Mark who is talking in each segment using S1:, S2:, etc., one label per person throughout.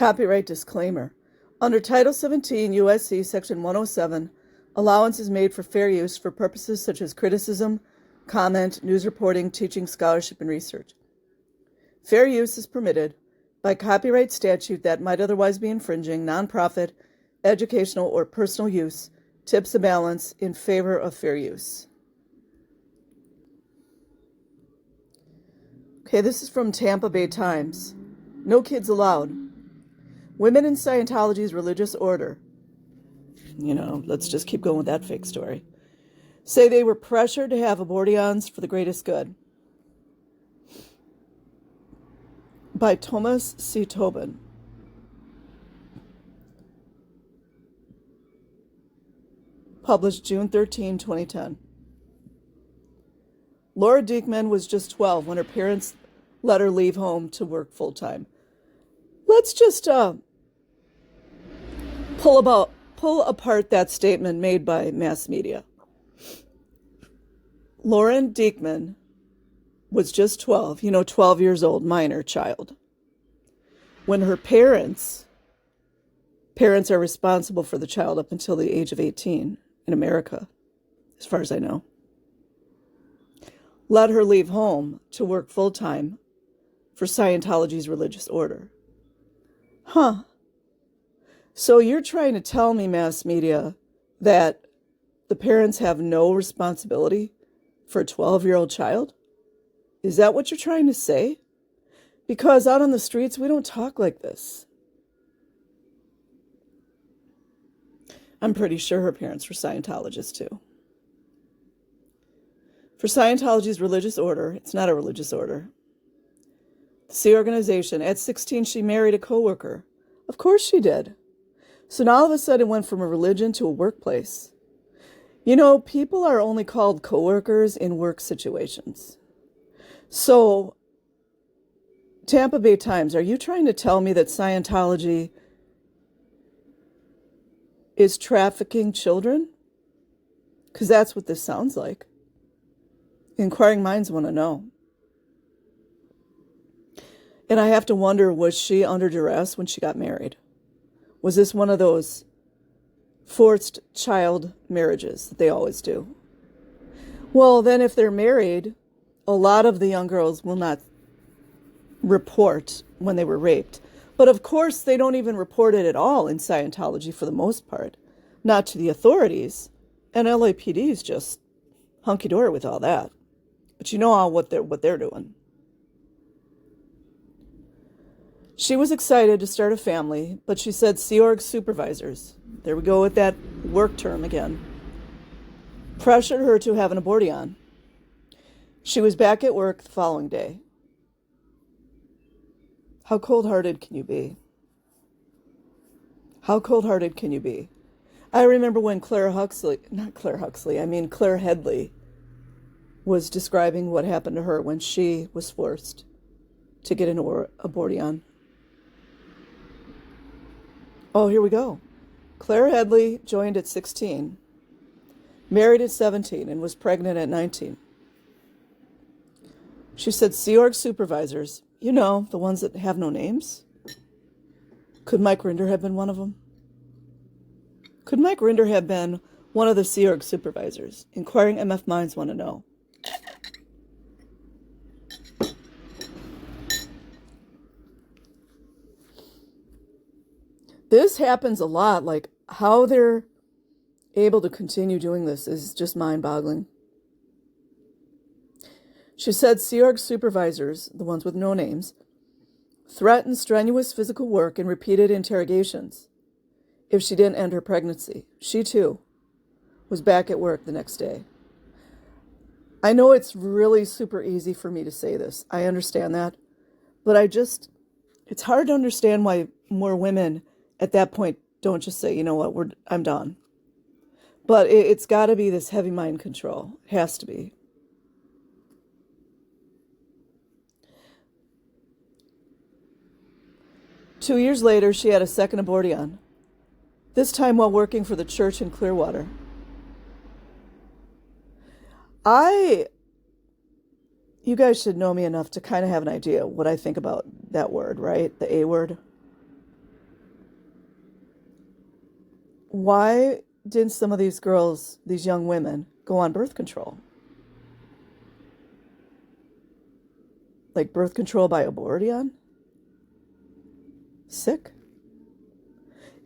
S1: Copyright disclaimer. Under Title 17 U.S.C. Section 107, allowance is made for fair use for purposes such as criticism, comment, news reporting, teaching, scholarship, and research. Fair use is permitted by copyright statute that might otherwise be infringing nonprofit, educational, or personal use, tips the balance in favor of fair use. Okay, this is from Tampa Bay Times. No kids allowed. Women in Scientology's religious order, let's just keep going with that fake story, say they were pressured to have abortions for the greatest good. By Thomas C. Tobin. Published June 13, 2010. Laura Diekman was just 12 when her parents let her leave home to work full-time. Let's just pull apart that statement made by mass media. Lauren Diekman was just 12, 12 years old, minor child, when her parents are responsible for the child up until the age of 18 in America, as far as I know, let her leave home to work full-time for Scientology's religious order. Huh. So you're trying to tell me, mass media, that the parents have no responsibility for a 12-year-old child? Is that what you're trying to say? Because out on the streets, we don't talk like this. I'm pretty sure her parents were Scientologists too. For Scientology's religious order, it's not a religious order. The organization, at 16, she married a coworker. Of course she did. So now all of a sudden it went from a religion to a workplace. People are only called coworkers in work situations. So, Tampa Bay Times, are you trying to tell me that Scientology is trafficking children? Because that's what this sounds like. Inquiring minds want to know. And I have to wonder, was she under duress when she got married? Was this one of those forced child marriages that they always do? Well, then if they're married, a lot of the young girls will not report when they were raped. But of course, they don't even report it at all in Scientology for the most part. Not to the authorities. And LAPD is just hunky-dory with all that. But you know what they're doing. She was excited to start a family, but she said Sea Org supervisors, there we go with that work term again, pressured her to have an abortion. She was back at work the following day. How cold-hearted can you be? How cold-hearted can you be? I remember when Claire Headley was describing what happened to her when she was forced to get an abortion. Oh, here we go. Claire Headley joined at 16, married at 17, and was pregnant at 19. She said Sea Org supervisors, the ones that have no names. Could Mike Rinder have been one of them? Could Mike Rinder have been one of the Sea Org supervisors? Inquiring MF minds want to know. This happens a lot. Like, how they're able to continue doing this is just mind-boggling. She said Sea Org supervisors, the ones with no names, threatened strenuous physical work and repeated interrogations if she didn't end her pregnancy. She, too, was back at work the next day. I know it's really super easy for me to say this. I understand that. But it's hard to understand why more women at that point don't just say, I'm done. But it's got to be this heavy mind control. It has to be. Two years later, she had a second abortion, this time while working for the church in Clearwater. You guys should know me enough to kind of have an idea what I think about that word, right? The A word. Why didn't some of these girls, these young women, go on birth control? Like birth control by abortion? Sick.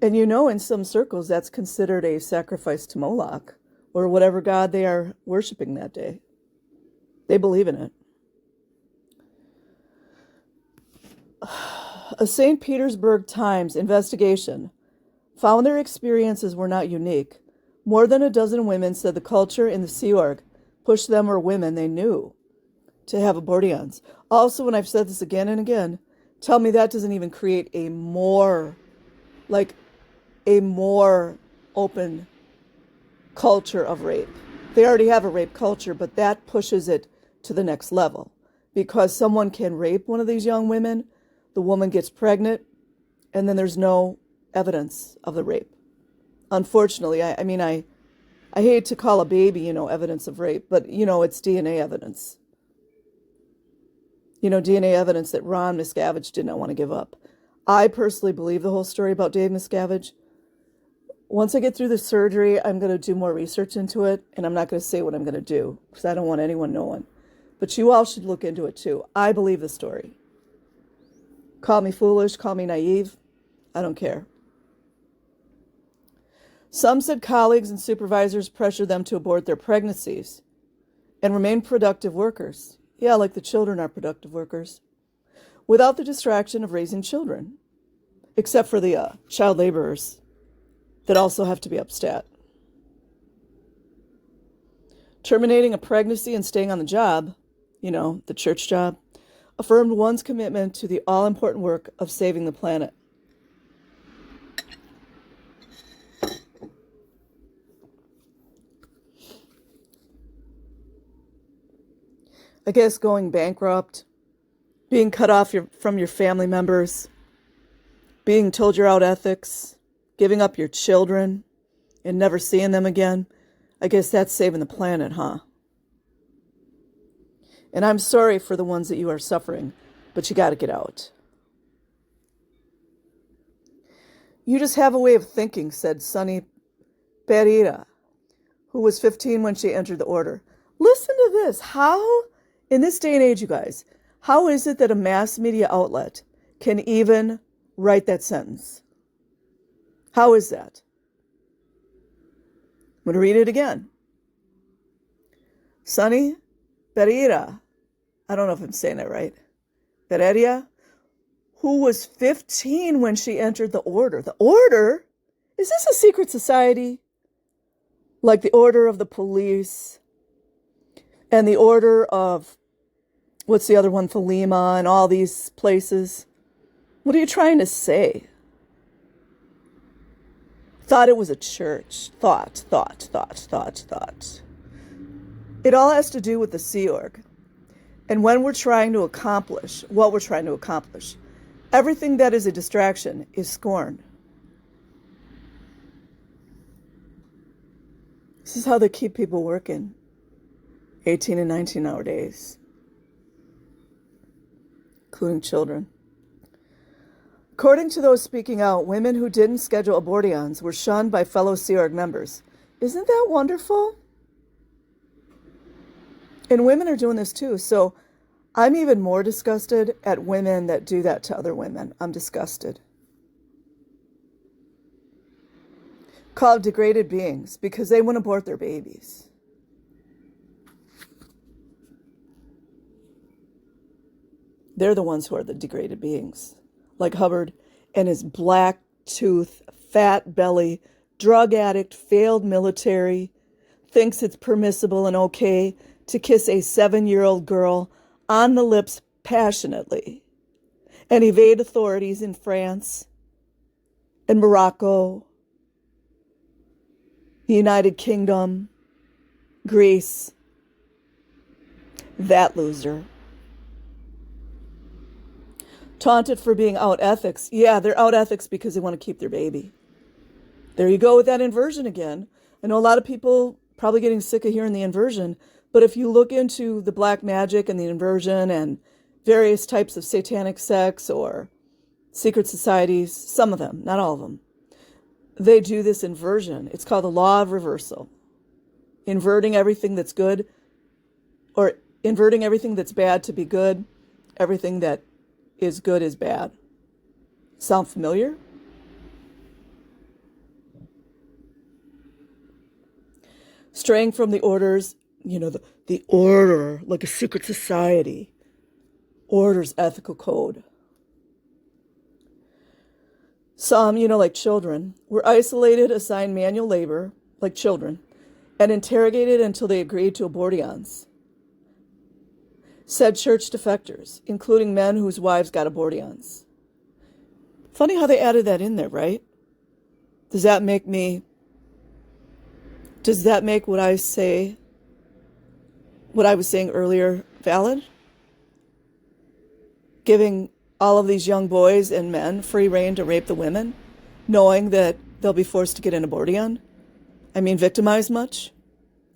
S1: And in some circles, that's considered a sacrifice to Moloch or whatever god they are worshiping that day. They believe in it. A St. Petersburg Times investigation found their experiences were not unique. More than a dozen women said the culture in the Sea Org pushed them or women they knew to have abortions. Also, and I've said this again and again, tell me that doesn't even create a more open culture of rape. They already have a rape culture, but that pushes it to the next level. Because someone can rape one of these young women, the woman gets pregnant, and then there's no evidence of the rape. Unfortunately, I hate to call a baby, evidence of rape, but, it's DNA evidence. DNA evidence that Ron Miscavige did not want to give up. I personally believe the whole story about Dave Miscavige. Once I get through the surgery, I'm going to do more research into it, and I'm not going to say what I'm going to do, because I don't want anyone knowing. But you all should look into it too. I believe the story. Call me foolish, call me naive. I don't care. Some said colleagues and supervisors pressured them to abort their pregnancies and remain productive workers. Yeah, like the children are productive workers. Without the distraction of raising children. Except for the child laborers that also have to be upstat. Terminating a pregnancy and staying on the job, the church job, affirmed one's commitment to the all-important work of saving the planet. I guess going bankrupt, being cut off from your family members, being told you're out ethics, giving up your children, and never seeing them again, I guess that's saving the planet, huh? And I'm sorry for the ones that you are suffering, but you got to get out. You just have a way of thinking, said Sunny Pereira, who was 15 when she entered the order. Listen to this. How, in this day and age, you guys, how is it that a mass media outlet can even write that sentence? How is that? I'm going to read it again. Sunny Pereira, I don't know if I'm saying that right, Pereira, who was 15 when she entered the order. The order? Is this a secret society? Like the order of the police and the order of, what's the other one, Thelema and all these places? What are you trying to say? Thought it was a church. Thought. It all has to do with the Sea Org. And when we're trying to accomplish what we're trying to accomplish, everything that is a distraction is scorned. This is how they keep people working 18 and 19-hour days, including children. According to those speaking out, women who didn't schedule abortions were shunned by fellow Sea Org members. Isn't that wonderful? And women are doing this too. So I'm even more disgusted at women that do that to other women. I'm disgusted. Called degraded beings because they wouldn't abort their babies. They're the ones who are the degraded beings. Like Hubbard and his black tooth, fat belly, drug addict, failed military, thinks it's permissible and okay to kiss a 7-year-old girl on the lips passionately and evade authorities in France and Morocco, the United Kingdom, Greece. That loser. Taunted for being out ethics. Yeah, they're out ethics because they want to keep their baby. There you go with that inversion again. I know a lot of people probably getting sick of hearing the inversion, but if you look into the black magic and the inversion and various types of satanic sex or secret societies, some of them, not all of them, they do this inversion. It's called the law of reversal. Inverting everything that's good, or inverting everything that's bad to be good, everything that is good is bad. Sound familiar? Straying from the orders, the order, like a secret society. Order's ethical code. Some, like children, were isolated, assigned manual labor, like children, and interrogated until they agreed to abortions. Said church defectors, including men whose wives got abortions. Funny how they added that in there, right? Does that make what I say, what I was saying earlier, valid? Giving all of these young boys and men free rein to rape the women, knowing that they'll be forced to get an abortion? Victimized much?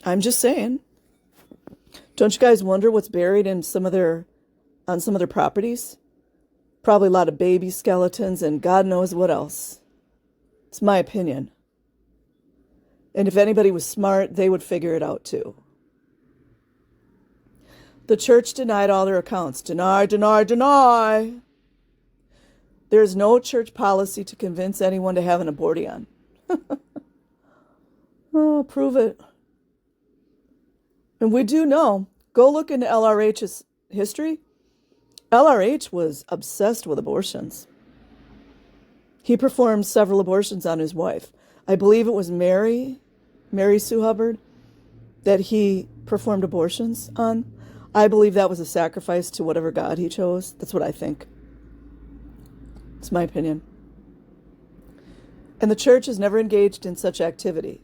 S1: I'm just saying. Don't you guys wonder what's buried in on some of their properties? Probably a lot of baby skeletons and God knows what else. It's my opinion. And if anybody was smart, they would figure it out too. The church denied all their accounts. Deny, deny, deny. There is no church policy to convince anyone to have an abortion. Oh, prove it. And we do know, go look into LRH's history. LRH was obsessed with abortions. He performed several abortions on his wife. I believe it was Mary Sue Hubbard, that he performed abortions on. I believe that was a sacrifice to whatever God he chose. That's what I think. It's my opinion. And the church has never engaged in such activity.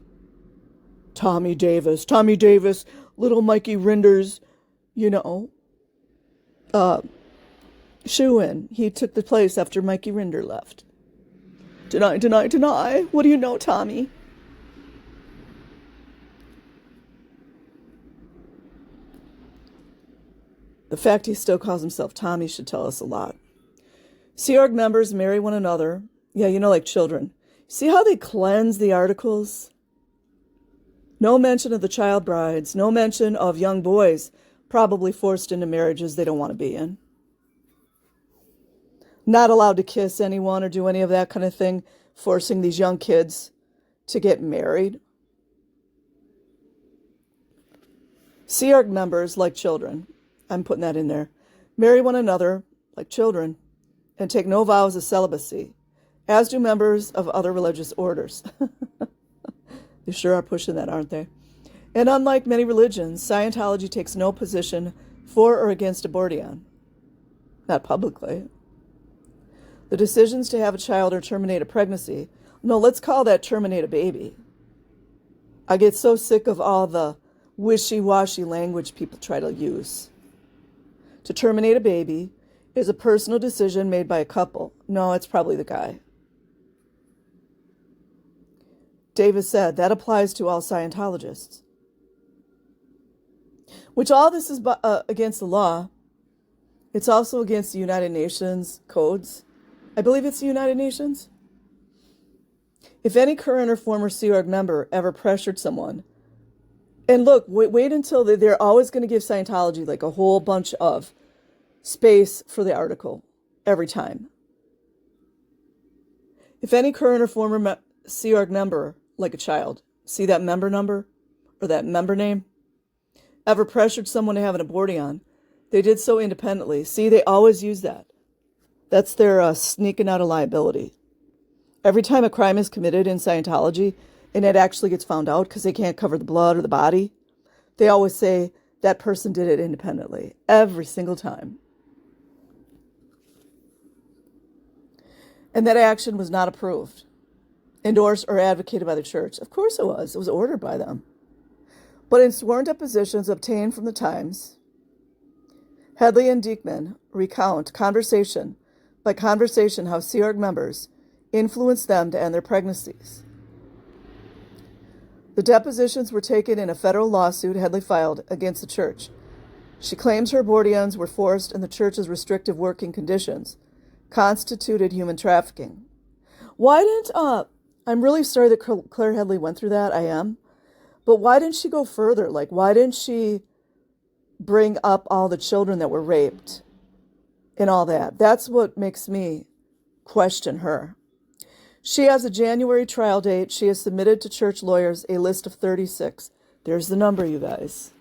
S1: Tommy Davis, little Mikey Rinders, shoo-in. He took the place after Mikey Rinder left. Deny, deny, deny. What do you know, Tommy? The fact he still calls himself Tommy should tell us a lot. Sea Org members marry one another. Yeah, like children. See how they cleanse the articles? No mention of the child brides. No mention of young boys probably forced into marriages they don't want to be in. Not allowed to kiss anyone or do any of that kind of thing, forcing these young kids to get married. Sea Org members, like children, I'm putting that in there, marry one another, like children, and take no vows of celibacy, as do members of other religious orders. They sure are pushing that, aren't they? And unlike many religions, Scientology takes no position for or against abortion. Not publicly. The decisions to have a child or terminate a pregnancy, no, let's call that terminate a baby. I get so sick of all the wishy-washy language people try to use. To terminate a baby is a personal decision made by a couple. No, it's probably the guy. Davis said that applies to all Scientologists. Which all this is against the law. It's also against the United Nations codes. I believe it's the United Nations. If any current or former Sea Org member ever pressured someone, and look, wait until they're always going to give Scientology like a whole bunch of space for the article every time. If any current or former Sea Org member, like a child, see that member number or that member name, ever pressured someone to have an abortion, they did so independently. See, they always use that. That's their sneaking out of liability. Every time a crime is committed in Scientology, and it actually gets found out because they can't cover the blood or the body, they always say that person did it independently. Every single time. And that action was not approved, endorsed, or advocated by the church. Of course it was. It was ordered by them. But in sworn depositions obtained from the Times, Headley and Diekman recount conversation by conversation how Sea Org members influenced them to end their pregnancies. The depositions were taken in a federal lawsuit Headley filed against the church. She claims her abortions were forced and the church's restrictive working conditions constituted human trafficking. Why didn't I'm really sorry that Claire Headley went through that. I am. But why didn't she go further? Like, why didn't she bring up all the children that were raped and all that? That's what makes me question her. She has a January trial date. She has submitted to church lawyers a list of 36. There's the number, you guys.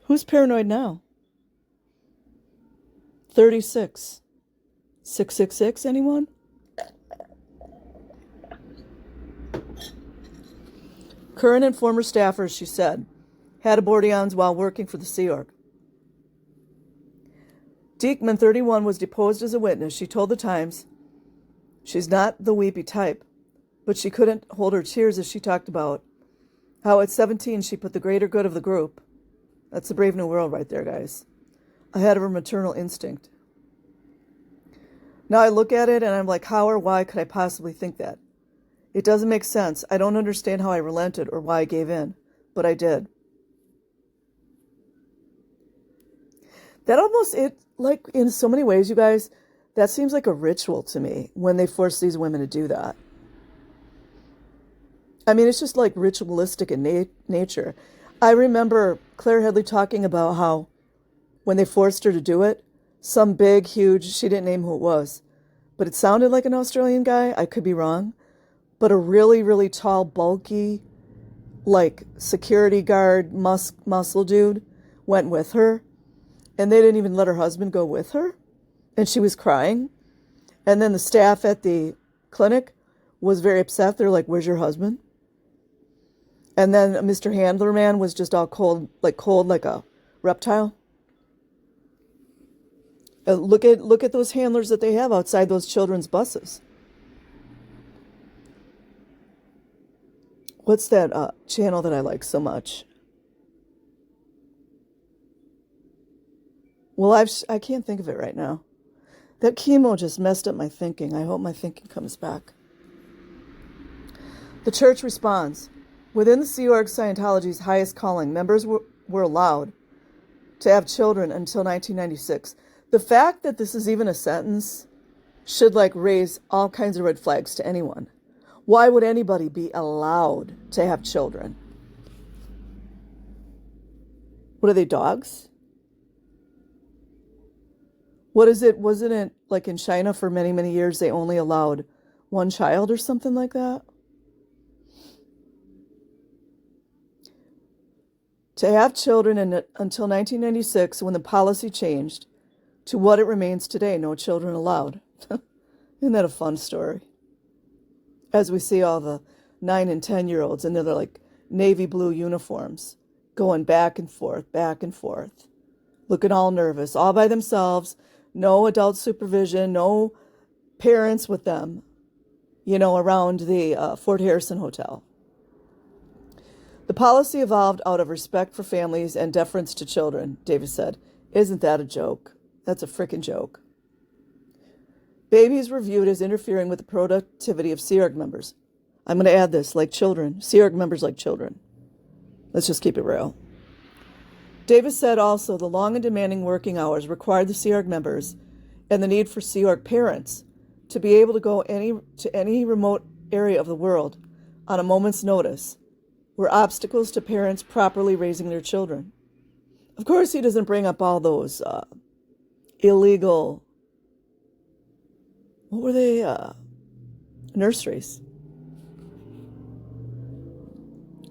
S1: Who's paranoid now? 36. 666, anyone? Current and former staffers, she said, had abortions while working for the Sea Org. Diekman, 31, was deposed as a witness. She told the Times she's not the weepy type, but she couldn't hold her tears as she talked about how at 17 she put the greater good of the group, that's the Brave New World right there, guys, ahead of her maternal instinct. Now I look at it and I'm like, how or why could I possibly think that? It doesn't make sense. I don't understand how I relented or why I gave in, but I did. That almost, like in so many ways, you guys, that seems like a ritual to me when they force these women to do that. I mean, it's just like ritualistic in nature. I remember Claire Headley talking about how when they forced her to do it, some big, huge, she didn't name who it was, but it sounded like an Australian guy. I could be wrong. But a really, really tall, bulky, like security guard, muscle dude went with her. And they didn't even let her husband go with her. And she was crying. And then the staff at the clinic was very upset. They're like, where's your husband? And then Mr. Handler man was just all cold like a reptile. Look at those handlers that they have outside those children's buses. What's that channel that I like so much? Well, I can't think of it right now. That chemo just messed up my thinking. I hope my thinking comes back. The church responds. Within the Sea Org Scientology's highest calling, members were allowed to have children until 1996. The fact that this is even a sentence should raise all kinds of red flags to anyone. Why would anybody be allowed to have children? What are they, dogs? What is it? Wasn't it like in China for many, many years they only allowed one child or something like that? To have children until 1996 when the policy changed to what it remains today, no children allowed. Isn't that a fun story? As we see all the 9 and 10-year-olds in their navy blue uniforms going back and forth, looking all nervous, all by themselves, no adult supervision, no parents with them, around the Fort Harrison Hotel. The policy evolved out of respect for families and deference to children, Davis said. Isn't that a joke? That's a frickin' joke. Babies were viewed as interfering with the productivity of Sea Org members. I'm going to add this, like children. Sea Org members like children. Let's just keep it real. Davis said also the long and demanding working hours required the Sea Org members and the need for Sea Org parents to be able to go to any remote area of the world on a moment's notice were obstacles to parents properly raising their children. Of course, he doesn't bring up all those illegal, what were they, nurseries.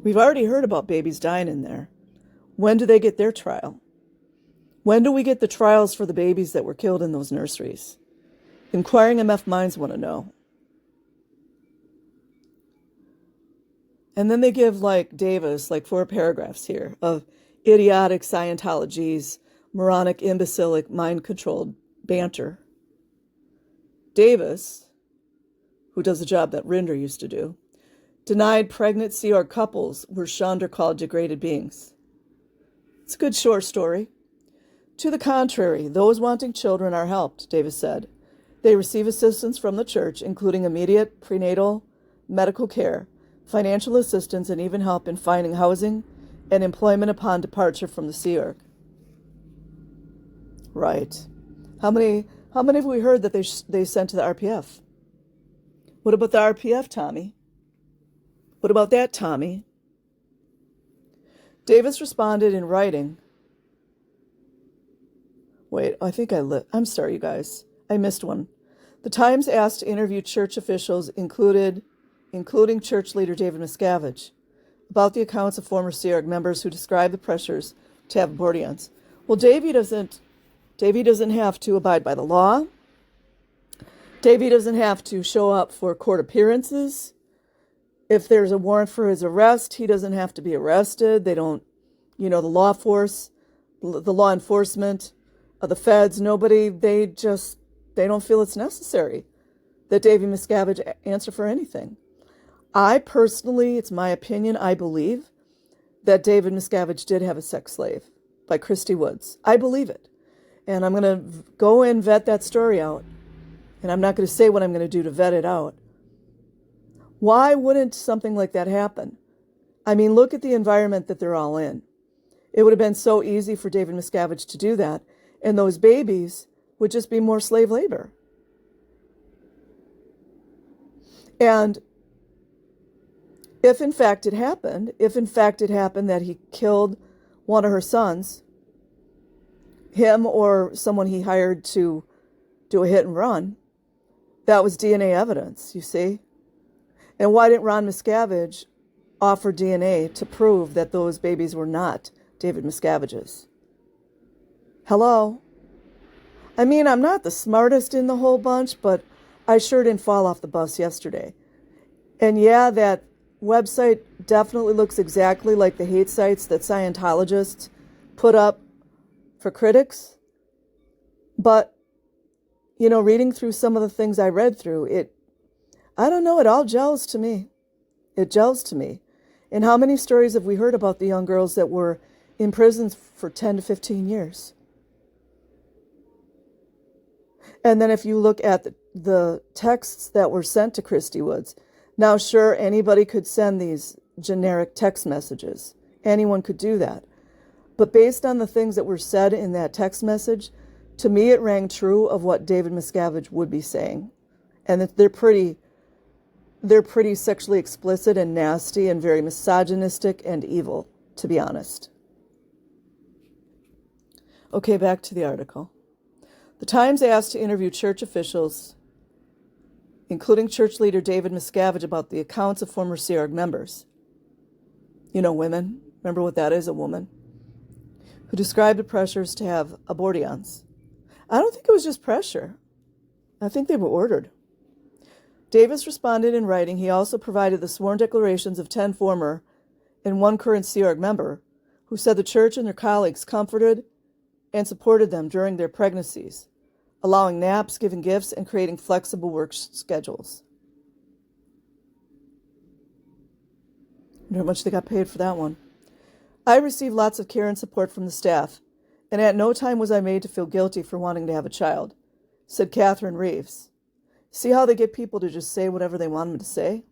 S1: We've already heard about babies dying in there. When do they get their trial? When do we get the trials for the babies that were killed in those nurseries? Inquiring MF minds want to know. And then they give, Davis, 4 paragraphs here of idiotic Scientology's moronic, imbecilic, mind-controlled banter. Davis, who does the job that Rinder used to do, denied pregnant Sea Org couples were shunned or called degraded beings. It's a good short story. To the contrary, those wanting children are helped, Davis said. They receive assistance from the church, including immediate prenatal medical care, financial assistance, and even help in finding housing and employment upon departure from the Sea Org. Right. How many have we heard that they sent to the RPF? What about the RPF, Tommy? What about that, Tommy? Davis responded in writing. Wait, I think I'm sorry, you guys. I missed one. The Times asked to interview church officials, including church leader David Miscavige, about the accounts of former Sea Org members who described the pressures to have abortions. Well, Davy doesn't have to abide by the law. Davy doesn't have to show up for court appearances. If there's a warrant for his arrest, he doesn't have to be arrested. They don't, the law enforcement, the feds, nobody, they don't feel it's necessary that Davy Miscavige answer for anything. I personally, it's my opinion, I believe that David Miscavige did have a sex slave by Christy Woods. I believe it. And I'm going to go and vet that story out. And I'm not going to say what I'm going to do to vet it out. Why wouldn't something like that happen? I mean, look at the environment that they're all in. It would have been so easy for David Miscavige to do that, and those babies would just be more slave labor. And if in fact it happened that he killed one of her sons, him or someone he hired to do a hit and run, that was DNA evidence, you see? And why didn't Ron Miscavige offer DNA to prove that those babies were not David Miscavige's? Hello? I mean, I'm not the smartest in the whole bunch, but I sure didn't fall off the bus yesterday. And yeah, that website definitely looks exactly like the hate sites that Scientologists put up for critics. But, reading through some of the things I read through, I don't know, it all gels to me. It gels to me. And how many stories have we heard about the young girls that were in prison for 10 to 15 years? And then if you look at the texts that were sent to Christy Woods, now sure, anybody could send these generic text messages. Anyone could do that. But based on the things that were said in that text message, to me it rang true of what David Miscavige would be saying. And that they're pretty sexually explicit and nasty and very misogynistic and evil, to be honest. Okay, back to the article. The Times asked to interview church officials, including church leader David Miscavige, about the accounts of former Sea Org members. Women. Remember what that is, a woman? Who described the pressures to have abortions. I don't think it was just pressure. I think they were ordered. Davis responded in writing. He also provided the sworn declarations of 10 former and 1 current Sea Org member who said the church and their colleagues comforted and supported them during their pregnancies, allowing naps, giving gifts, and creating flexible work schedules. I wonder how much they got paid for that one. I received lots of care and support from the staff, and at no time was I made to feel guilty for wanting to have a child, said Catherine Reeves. See how they get people to just say whatever they want them to say?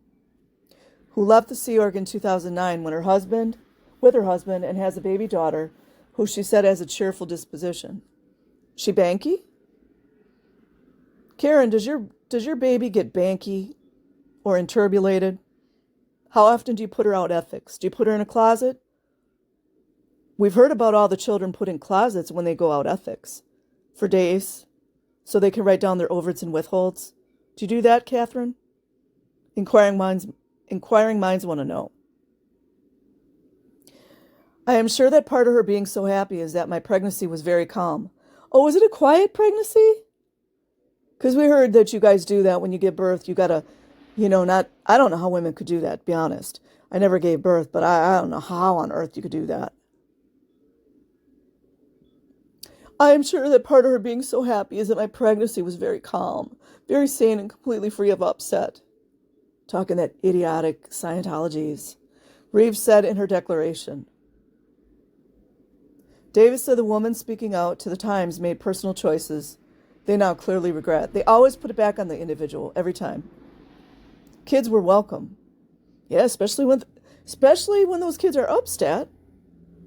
S1: Who left the Sea Org in 2009 with her husband, and has a baby daughter who she said has a cheerful disposition. She banky? Karen, does your baby get banky or inturbulated? How often do you put her out ethics? Do you put her in a closet? We've heard about all the children put in closets when they go out ethics for days so they can write down their overts and withholds. Do you do that, Catherine? Inquiring minds want to know. I am sure that part of her being so happy is that my pregnancy was very calm. Oh, was it a quiet pregnancy? Because we heard that you guys do that when you give birth. You got to, I don't know how women could do that, to be honest. I never gave birth, but I don't know how on earth you could do that. I am sure that part of her being so happy is that my pregnancy was very calm, very sane, and completely free of upset. Talking that idiotic Scientologies. Reeves said in her declaration. Davis said the woman speaking out to the Times made personal choices they now clearly regret. They always put it back on the individual, every time. Kids were welcome. Yeah, especially when those kids are upstat.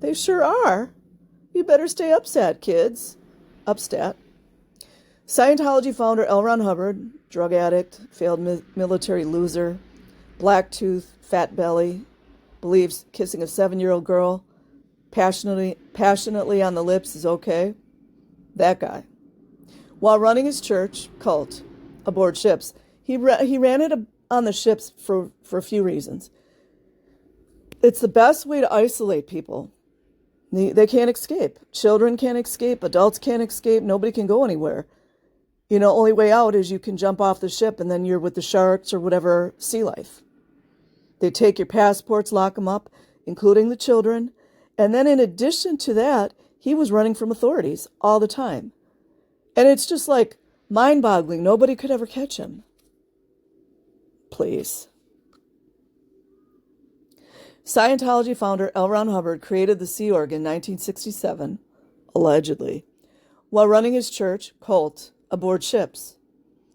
S1: They sure are. You better stay upstat, kids. Upstat. Scientology founder L. Ron Hubbard, drug addict, failed military loser, black tooth, fat belly, believes kissing a 7-year-old girl passionately on the lips is okay. That guy. While running his church cult aboard ships, he ran it on the ships for a few reasons. It's the best way to isolate people. They can't escape. Children can't escape. Adults can't escape. Nobody can go anywhere. Only way out is you can jump off the ship and then you're with the sharks or whatever sea life. They take your passports, lock them up, including the children. And then in addition to that, he was running from authorities all the time. And it's just like mind-boggling. Nobody could ever catch him. Please. Scientology founder L. Ron Hubbard created the Sea Org in 1967, allegedly, while running his church cult aboard ships.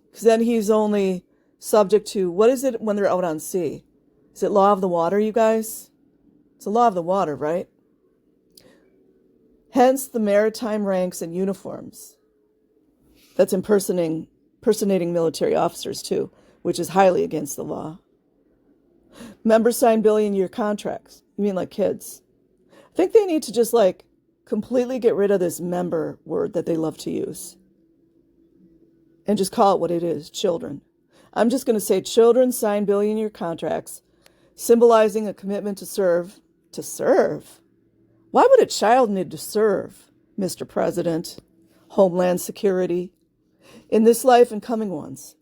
S1: Because then he's only subject to, what is it when they're out on sea? Is it law of the water, you guys? It's a law of the water, right? Hence the maritime ranks and uniforms. That's impersonating military officers too, which is highly against the law. Members sign billion-year contracts. You mean like kids? I think they need to just completely get rid of this member word that they love to use. And just call it what it is, children. I'm just going to say children sign billion-year contracts, symbolizing a commitment to serve. To serve? Why would a child need to serve, Mr. President? Homeland Security? In this life and coming ones.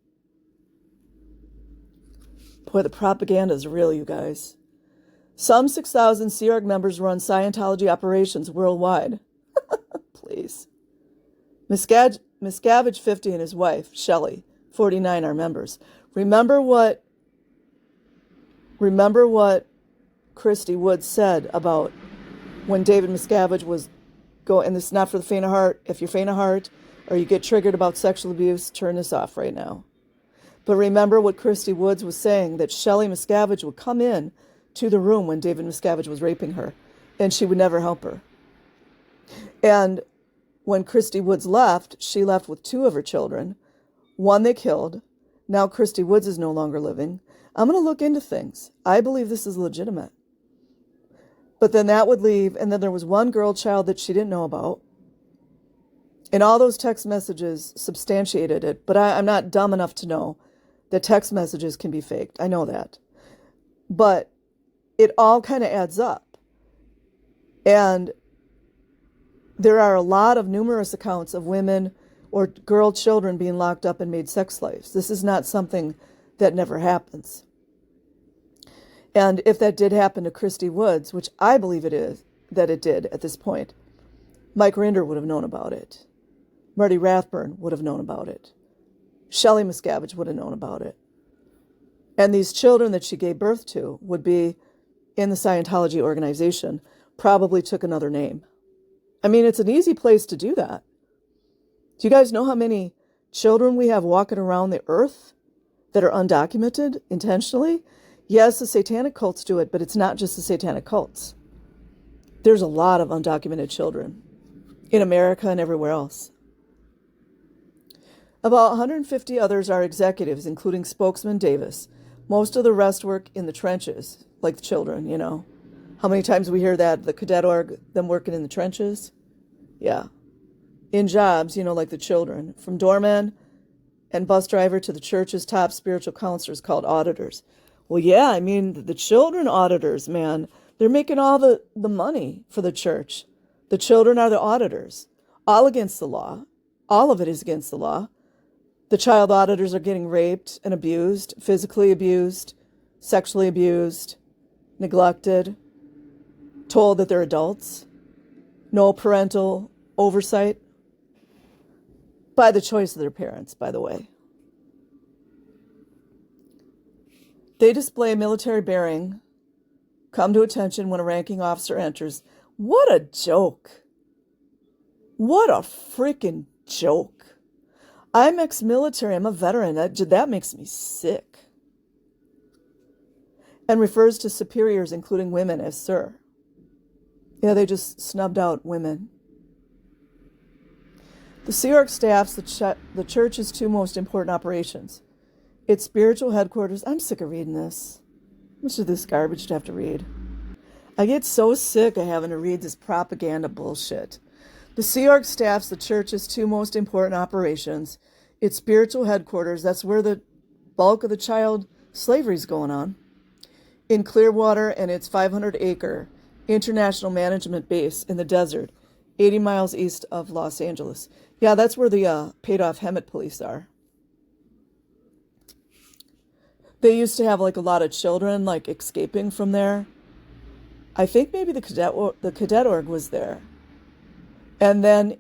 S1: Boy, the propaganda is real, you guys. Some 6,000 Sea Org members run Scientology operations worldwide. Please. Miscavige, 50, and his wife, Shelley, 49, are members. Remember what Christy Woods said about when David Miscavige was and this is not for the faint of heart. If you're faint of heart or you get triggered about sexual abuse, turn this off right now. But remember what Christy Woods was saying, that Shelley Miscavige would come in to the room when David Miscavige was raping her, and she would never help her. And when Christy Woods left, she left with 2 of her children. One they killed. Now Christy Woods is no longer living. I'm going to look into things. I believe this is legitimate. But then that would leave, and then there was one girl child that she didn't know about. And all those text messages substantiated it, but I'm not dumb enough to know that text messages can be faked. I know that. But it all kind of adds up. And there are a lot of numerous accounts of women or girl children being locked up and made sex slaves. This is not something that never happens. And if that did happen to Christy Woods, which I believe it is, that it did at this point, Mike Rinder would have known about it. Marty Rathburn would have known about it. Shelley Miscavige would have known about it. And these children that she gave birth to would be in the Scientology organization, probably took another name. I mean, it's an easy place to do that. Do you guys know how many children we have walking around the earth that are undocumented intentionally? Yes, the satanic cults do it, but it's not just the satanic cults. There's a lot of undocumented children in America and everywhere else. About 150 others are executives, including spokesman Davis. Most of the rest work in the trenches, like the children, How many times we hear that, the cadet org, them working in the trenches? Yeah. In jobs, like the children. From doorman and bus driver to the church's top spiritual counselors called auditors. Well, yeah, I mean, the children auditors, man, they're making all the money for the church. The children are the auditors. All against the law. All of it is against the law. The child auditors are getting raped and abused, physically abused, sexually abused, neglected, told that they're adults, no parental oversight, by the choice of their parents, by the way. They display military bearing, come to attention when a ranking officer enters. What a joke. What a freaking joke. I'm ex-military. I'm a veteran. That makes me sick. And refers to superiors, including women, as sir. Yeah, they just snubbed out women. The Sea Org staffs the church's 2 most important operations. Its spiritual headquarters. I'm sick of reading this. much of this garbage to have to read? I get so sick of having to read this propaganda bullshit. The Sea Org staffs the church's two most important operations. Its spiritual headquarters, that's where the bulk of the child slavery is going on, in Clearwater, and its 500-acre international management base in the desert, 80 miles east of Los Angeles. Yeah, that's where the paid-off Hemet police are. They used to have like a lot of children like escaping from there. I think maybe the cadet org was there. And then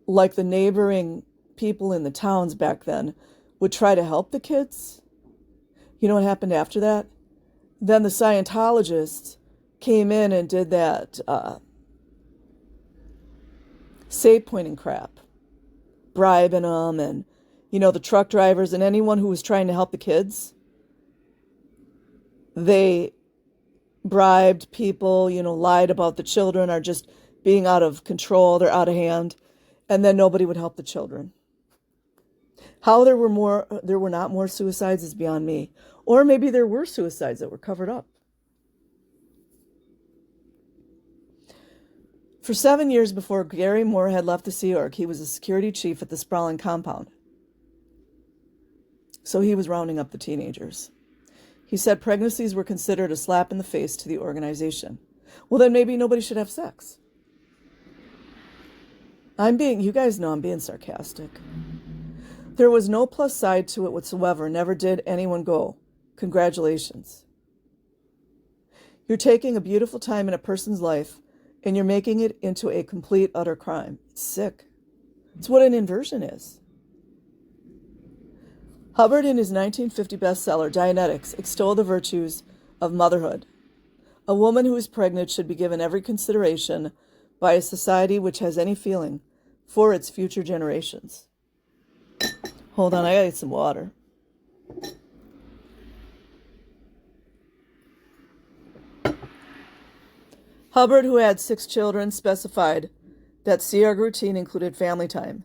S1: like the neighboring people in the towns back then would try to help the kids. You know what happened after that? Then the Scientologists came in and did that save pointing crap, bribing them, and the truck drivers and anyone who was trying to help the kids. They bribed people, lied about the children are just being out of control, they're out of hand, and then nobody would help the children. How there were not more suicides is beyond me. Or maybe there were suicides that were covered up. For 7 years before Gary Moore had left the Sea Org, he was a security chief at the sprawling compound. So he was rounding up the teenagers. He said pregnancies were considered a slap in the face to the organization. Well, then maybe nobody should have sex. You guys know I'm being sarcastic. There was no plus side to it whatsoever. Never did anyone go, congratulations. You're taking a beautiful time in a person's life and you're making it into a complete, utter crime. It's sick. It's what an inversion is. Hubbard, in his 1950 bestseller, Dianetics, extolled the virtues of motherhood. A woman who is pregnant should be given every consideration by a society which has any feeling for its future generations. Hold on, I gotta get some water. Hubbard, who had 6 children, specified that Sea Org routine included family time,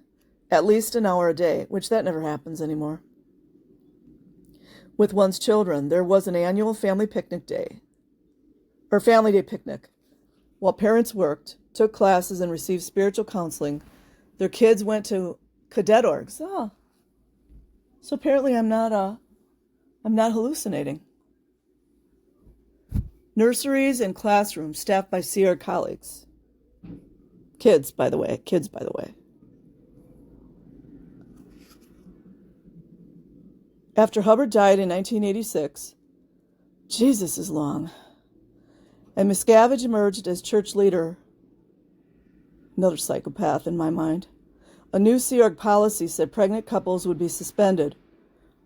S1: at least an hour a day, which that never happens anymore. With one's children, there was an annual family picnic day, or family day picnic. While parents worked, took classes, and received spiritual counseling, their kids went to cadet orgs. Oh, so apparently I'm not hallucinating. Nurseries and classrooms staffed by Sea Org colleagues. Kids, by the way. After Hubbard died in 1986, Jesus is long, and Miscavige emerged as church leader, another psychopath in my mind. A new Sea Org policy said pregnant couples would be suspended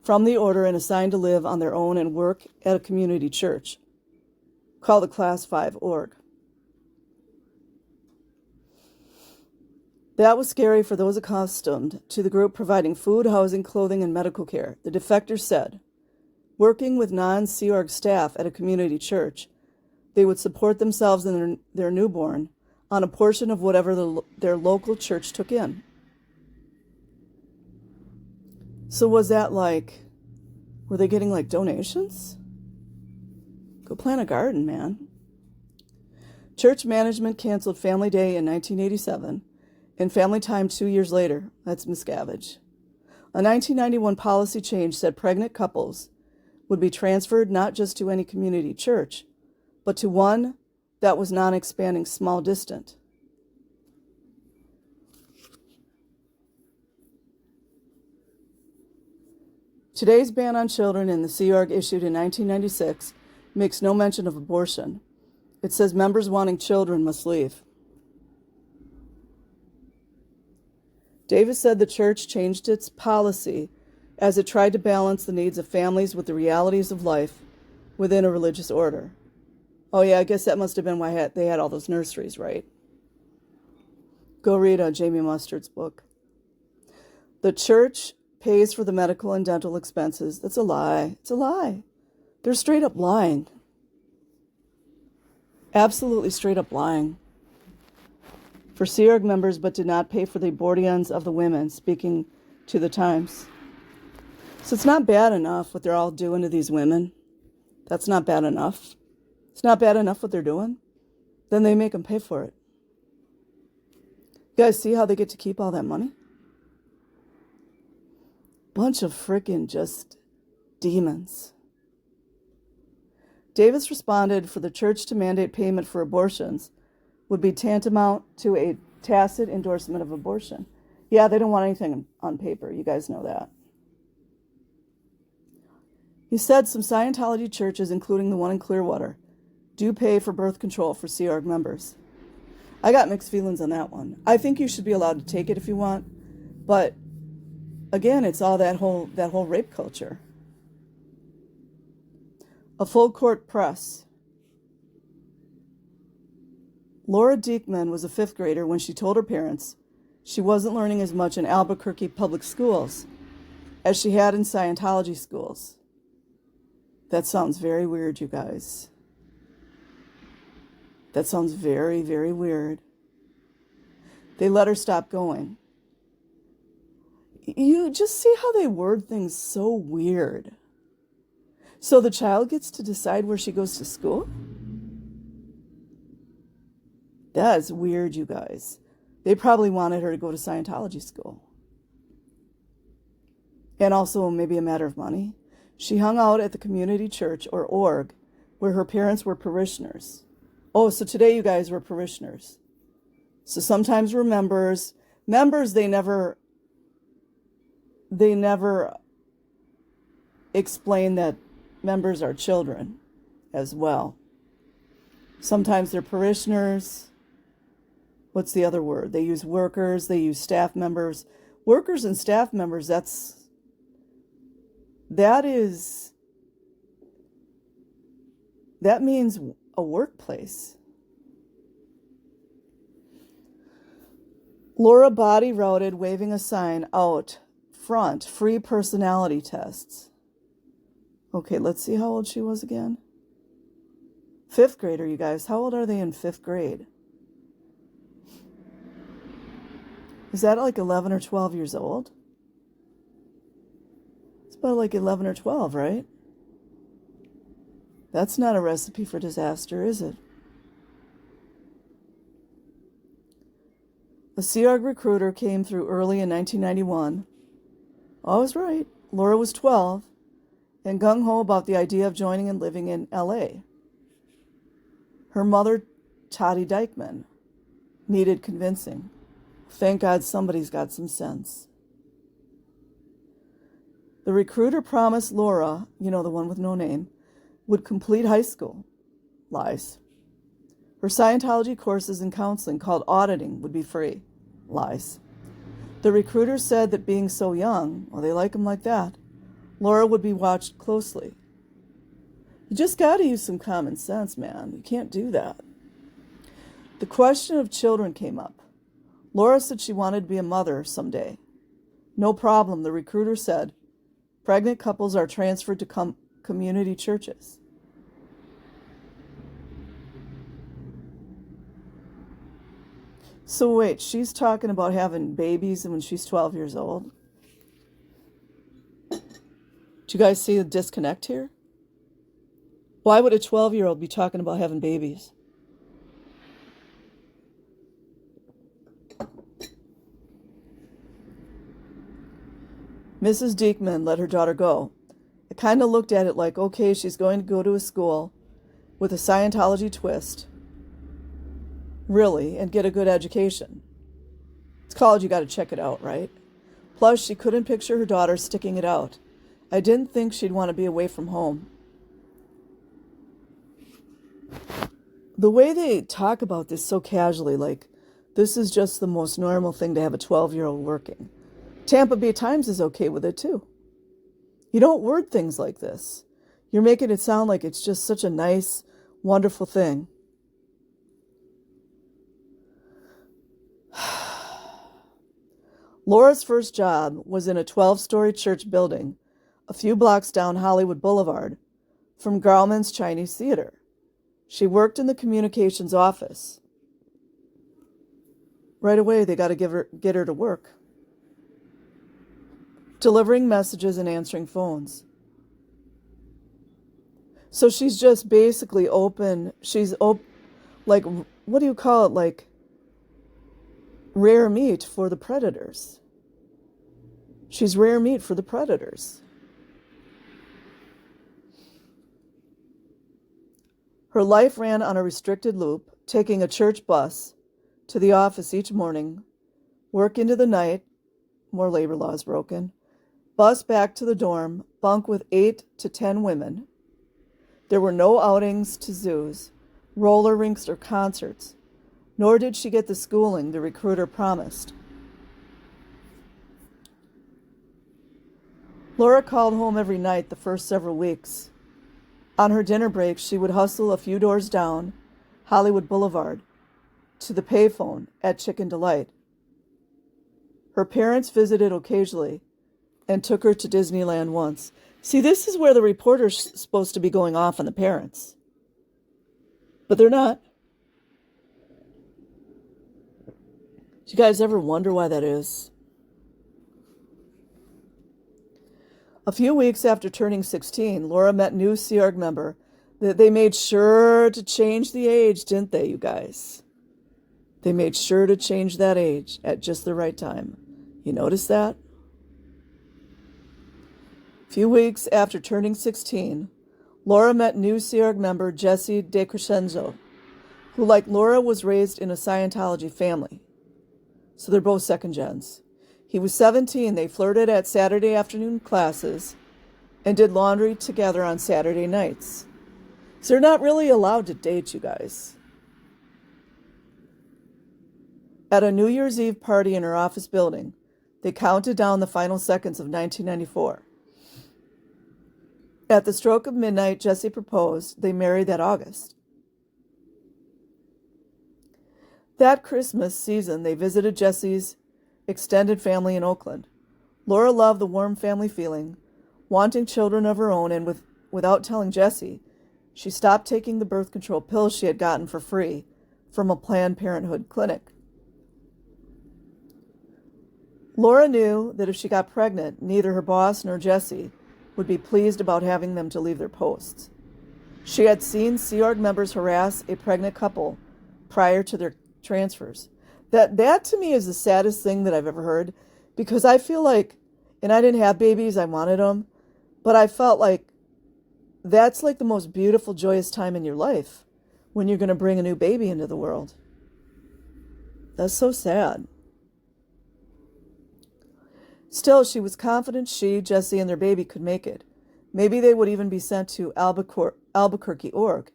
S1: from the order and assigned to live on their own and work at a community church, called the Class 5 org. That was scary for those accustomed to the group providing food, housing, clothing, and medical care. The defectors said, working with non-Sea Org staff at a community church, they would support themselves and their newborn on a portion of whatever their local church took in. So was that were they getting donations? Go plant a garden, man. Church management canceled Family Day in 1987 and Family Time 2 years later. That's Miscavige. A 1991 policy change said pregnant couples would be transferred not just to any community church, but to one that was non-expanding, small, distant. Today's ban on children in the Sea Org, issued in 1996, makes no mention of abortion. It says members wanting children must leave. Davis said the church changed its policy as it tried to balance the needs of families with the realities of life within a religious order. Oh yeah, I guess that must have been why they had all those nurseries, right? Go read Jamie Mustard's book. The church pays for the medical and dental expenses. That's a lie. It's a lie. They're straight up lying. Absolutely straight up lying. For Sea Org members, but did not pay for the abortions of the women, speaking to the Times. So it's not bad enough what they're all doing to these women. That's not bad enough. It's not bad enough what they're doing. Then they make them pay for it. You guys see how they get to keep all that money? Bunch of freaking just demons. Davis responded, for the church to mandate payment for abortions would be tantamount to a tacit endorsement of abortion. Yeah, they don't want anything on paper. You guys know that. He said some Scientology churches, including the one in Clearwater, do pay for birth control for Sea Org members. I got mixed feelings on that one. I think you should be allowed to take it if you want, but again, it's all that whole rape culture. A full court press. Laura Diekman was a 5th grader when she told her parents she wasn't learning as much in Albuquerque public schools as she had in Scientology schools. That sounds very weird, you guys. That sounds very, very weird. They let her stop going. You just see how they word things so weird. So the child gets to decide where she goes to school? That is weird, you guys. They probably wanted her to go to Scientology school. And also maybe a matter of money. She hung out at the community church, or org, where her parents were parishioners. Oh, so today you guys were parishioners. So sometimes we're members. Members, they never explain that members are children as well. Sometimes they're parishioners. What's the other word? They use workers, they use staff members. Workers and staff members, that means a workplace. Laura body routed, waving a sign out front, free personality tests. Okay, let's see how old she was again. 5th grader, you guys. How old are they in 5th grade? Is that like 11 or 12 years old? It's about like 11 or 12, right? That's not a recipe for disaster, is it? A Sea Org recruiter came through early in 1991. I was right. Laura was 12 and gung-ho about the idea of joining and living in L.A. Her mother, Toddy Dykeman, needed convincing. Thank God somebody's got some sense. The recruiter promised Laura, the one with no name, would complete high school. Lies. Her Scientology courses and counseling, called auditing, would be free. Lies. The recruiter said that being so young, well, they like them like that, Laura would be watched closely. You just got to use some common sense, man. You can't do that. The question of children came up. Laura said she wanted to be a mother someday. No problem, the recruiter said. Pregnant couples are transferred to community churches. So wait, she's talking about having babies when she's 12 years old? Do you guys see the disconnect here? Why would a 12-year-old be talking about having babies? Mrs. Diekman let her daughter go. I kind of looked at it like, okay, she's going to go to a school with a Scientology twist, really, and get a good education. It's college, you got to check it out, right? Plus, she couldn't picture her daughter sticking it out. I didn't think she'd want to be away from home. The way they talk about this so casually, like this is just the most normal thing to have a 12-year-old working. Tampa Bay Times is okay with it too. You don't word things like this. You're making it sound like it's just such a nice, wonderful thing. Laura's first job was in a 12-story church building a few blocks down Hollywood Boulevard from Grauman's Chinese Theater. She worked in the communications office. Right away, they got to get her to work. Delivering messages and answering phones. So she's just basically open. Like, what do you call it? Like rare meat for the predators. She's rare meat for the predators. Her life ran on a restricted loop, taking a church bus to the office each morning, work into the night, more labor laws broken, bus back to the dorm, bunk with 8 to 10 women. There were no outings to zoos, roller rinks, or concerts, nor did she get the schooling the recruiter promised. Laura called home every night the first several weeks. On her dinner breaks, she would hustle a few doors down Hollywood Boulevard to the payphone at Chicken Delight. Her parents visited occasionally and took her to Disneyland once. See, this is where the reporter's supposed to be going off on the parents. But they're not. Do you guys ever wonder why that is? A few weeks after turning 16, Laura met new Sea Org member. They made sure to change the age, didn't they, you guys? They made sure to change that age at just the right time. You notice that? A few weeks after turning 16, Laura met new Sea Org member Jesse DeCrescenzo, who, like Laura, was raised in a Scientology family. So they're both second gens. He was 17. They flirted at Saturday afternoon classes and did laundry together on Saturday nights. So they're not really allowed to date, you guys. At a New Year's Eve party in her office building, they counted down the final seconds of 1994. At the stroke of midnight, Jesse proposed. They married that August. That Christmas season, they visited Jesse's extended family in Oakland. Laura loved the warm family feeling, wanting children of her own, and without telling Jesse, she stopped taking the birth control pills she had gotten for free from a Planned Parenthood clinic. Laura knew that if she got pregnant, neither her boss nor Jesse would be pleased about having them to leave their posts. She had seen Sea Org members harass a pregnant couple prior to their transfers. That to me is the saddest thing that I've ever heard, because I feel like, and I didn't have babies, I wanted them, but I felt like that's like the most beautiful, joyous time in your life when you're going to bring a new baby into the world. That's so sad. Still, she was confident she, Jesse, and their baby could make it. Maybe they would even be sent to Albuquerque, Org.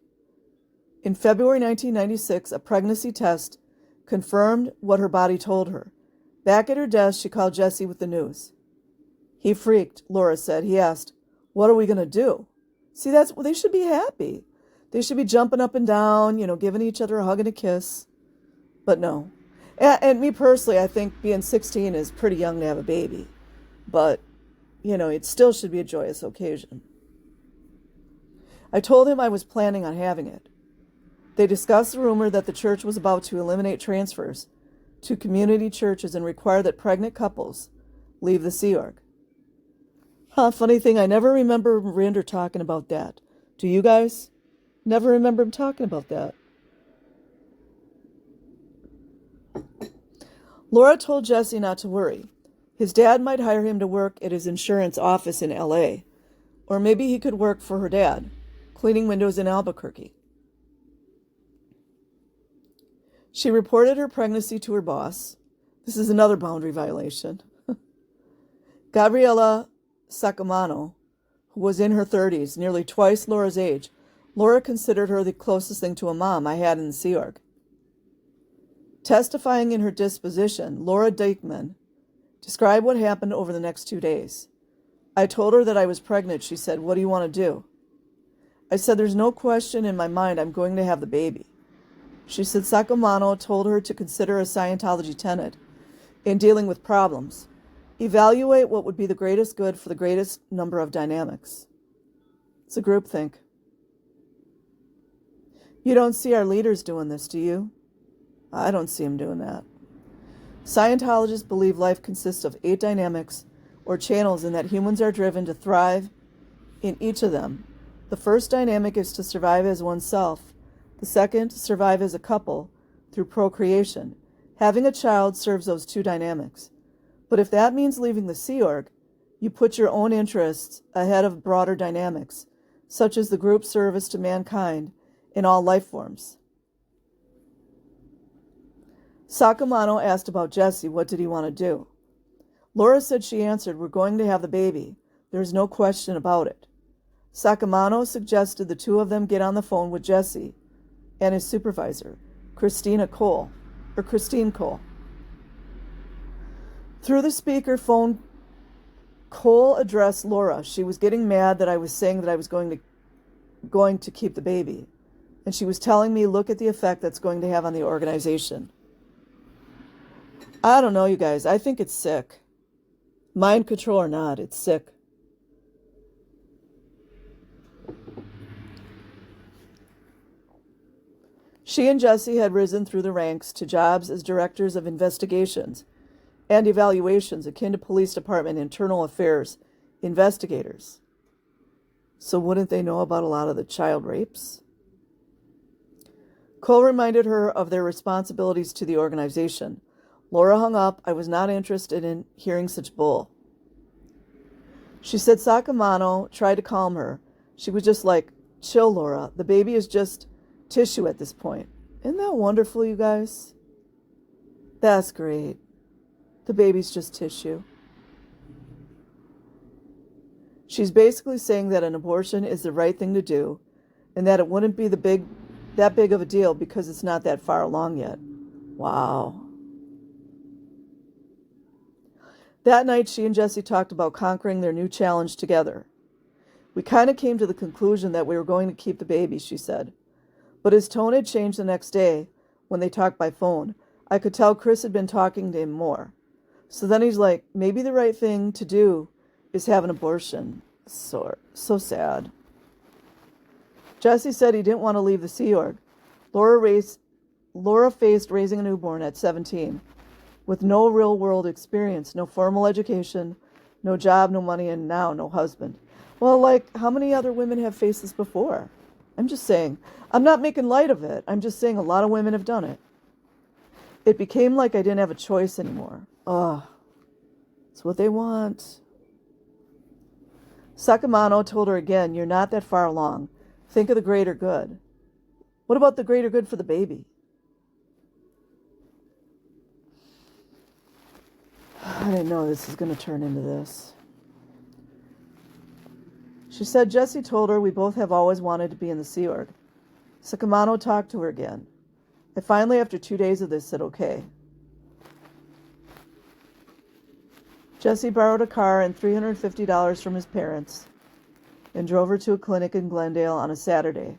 S1: In February 1996, a pregnancy test confirmed what her body told her. Back at her desk, she called Jesse with the news. He freaked, Laura said. He asked, "What are we going to do?" See, they should be happy. They should be jumping up and down, giving each other a hug and a kiss. But no. And me personally, I think being 16 is pretty young to have a baby. But, it still should be a joyous occasion. I told him I was planning on having it. They discussed the rumor that the church was about to eliminate transfers to community churches and require that pregnant couples leave the Sea Org. Funny thing, I never remember Rinder talking about that. Do you guys? Never remember him talking about that. Laura told Jesse not to worry. His dad might hire him to work at his insurance office in L.A., or maybe he could work for her dad, cleaning windows in Albuquerque. She reported her pregnancy to her boss. This is another boundary violation. Gabriela Sacamano, who was in her 30s, nearly twice Laura's age. Laura considered her the closest thing to a mom I had in the Sea Org. Testifying in her disposition, Laura Dykman described what happened over the next 2 days. I told her that I was pregnant. She said, "What do you want to do?" I said, "There's no question in my mind I'm going to have the baby." She said Sacamano told her to consider a Scientology tenet in dealing with problems. Evaluate what would be the greatest good for the greatest number of dynamics. It's a groupthink. You don't see our leaders doing this, do you? I don't see them doing that. Scientologists believe life consists of 8 dynamics or channels, and that humans are driven to thrive in each of them The first dynamic is to survive as oneself. The second, to survive as a couple through procreation. Having a child serves those two dynamics. But if that means leaving the Sea Org, you put your own interests ahead of broader dynamics, such as the group service to mankind in all life forms. Sacamano asked about Jesse. What did he want to do? Laura said she answered, "We're going to have the baby. There's no question about it." Sacamano suggested the two of them get on the phone with Jesse and his supervisor, Christine Cole. Through the speakerphone, Cole addressed Laura. She was getting mad that I was saying that I was going to keep the baby. And she was telling me, look at the effect that's going to have on the organization. I don't know, you guys. I think it's sick. Mind control or not, it's sick. She and Jesse had risen through the ranks to jobs as directors of investigations and evaluations akin to police department internal affairs investigators. So wouldn't they know about a lot of the child rapes? Cole reminded her of their responsibilities to the organization. Laura hung up. I was not interested in hearing such bull. She said Sacamano tried to calm her. She was just like, chill, Laura. The baby is just tissue at this point. Isn't that wonderful, you guys? That's great. The baby's just tissue. She's basically saying that an abortion is the right thing to do and that it wouldn't be that big of a deal because it's not that far along yet. Wow. That night, she and Jesse talked about conquering their new challenge together. We kind of came to the conclusion that we were going to keep the baby, she said. But his tone had changed the next day when they talked by phone. I could tell Chris had been talking to him more. So then he's like, maybe the right thing to do is have an abortion. So sad. Jesse said he didn't want to leave the Sea Org. Laura faced raising a newborn at 17 with no real-world experience, no formal education, no job, no money, and now no husband. Well, like, how many other women have faced this before? I'm just saying. I'm not making light of it. I'm just saying a lot of women have done it. It became like I didn't have a choice anymore. Oh, it's what they want. Sacamano told her again, you're not that far along. Think of the greater good. What about the greater good for the baby? I didn't know this was going to turn into this. She said Jesse told her we both have always wanted to be in the Sea Org. Sacamano talked to her again. I finally, after 2 days of this, said okay. Jesse borrowed a car and $350 from his parents and drove her to a clinic in Glendale on a Saturday.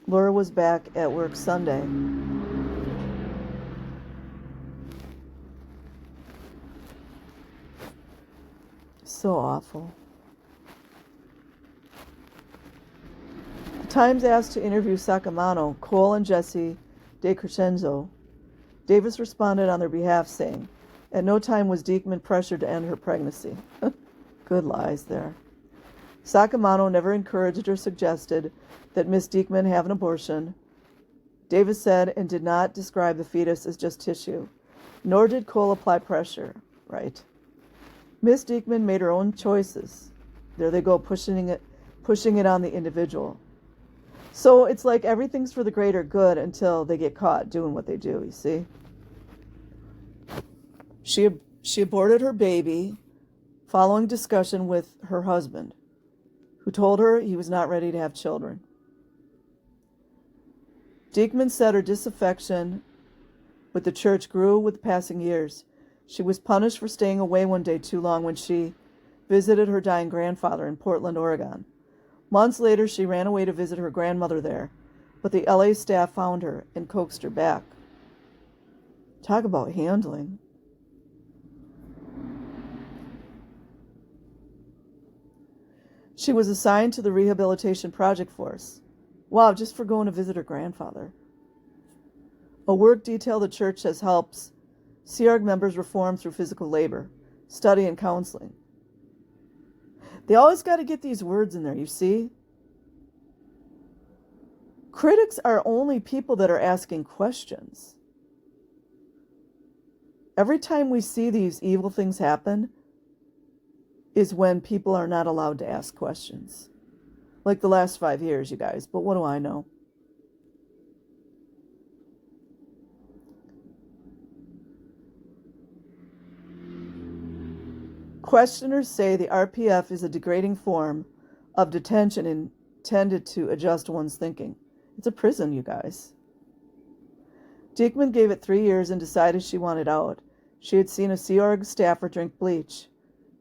S1: Laura was back at work Sunday. So awful. The Times asked to interview Sacamano, Cole, and Jesse De Crescenzo. Davis responded on their behalf, saying, at no time was Diekman pressured to end her pregnancy. Good lies there. Sacamano never encouraged or suggested that Miss Diekman have an abortion. Davis said and did not describe the fetus as just tissue, nor did Cole apply pressure. Right. Miss Diekman made her own choices. There they go, pushing it on the individual. So it's like everything's for the greater good until they get caught doing what they do, you see? She aborted her baby following discussion with her husband, who told her he was not ready to have children. Diekman said her disaffection with the church grew with the passing years. She was punished for staying away one day too long when she visited her dying grandfather in Portland, Oregon. Months later, she ran away to visit her grandmother there, but the LA staff found her and coaxed her back. Talk about handling. She was assigned to the Rehabilitation Project Force. Wow, just for going to visit her grandfather. A work detail the church says helps Sea Org members reform through physical labor, study, and counseling. They always got to get these words in there, you see? Critics are only people that are asking questions. Every time we see these evil things happen is when people are not allowed to ask questions. Like the last 5 years, you guys. But what do I know? Questioners say the RPF is a degrading form of detention intended to adjust one's thinking. It's a prison, you guys. Diekman gave it 3 years and decided she wanted out. She had seen a Sea Org staffer drink bleach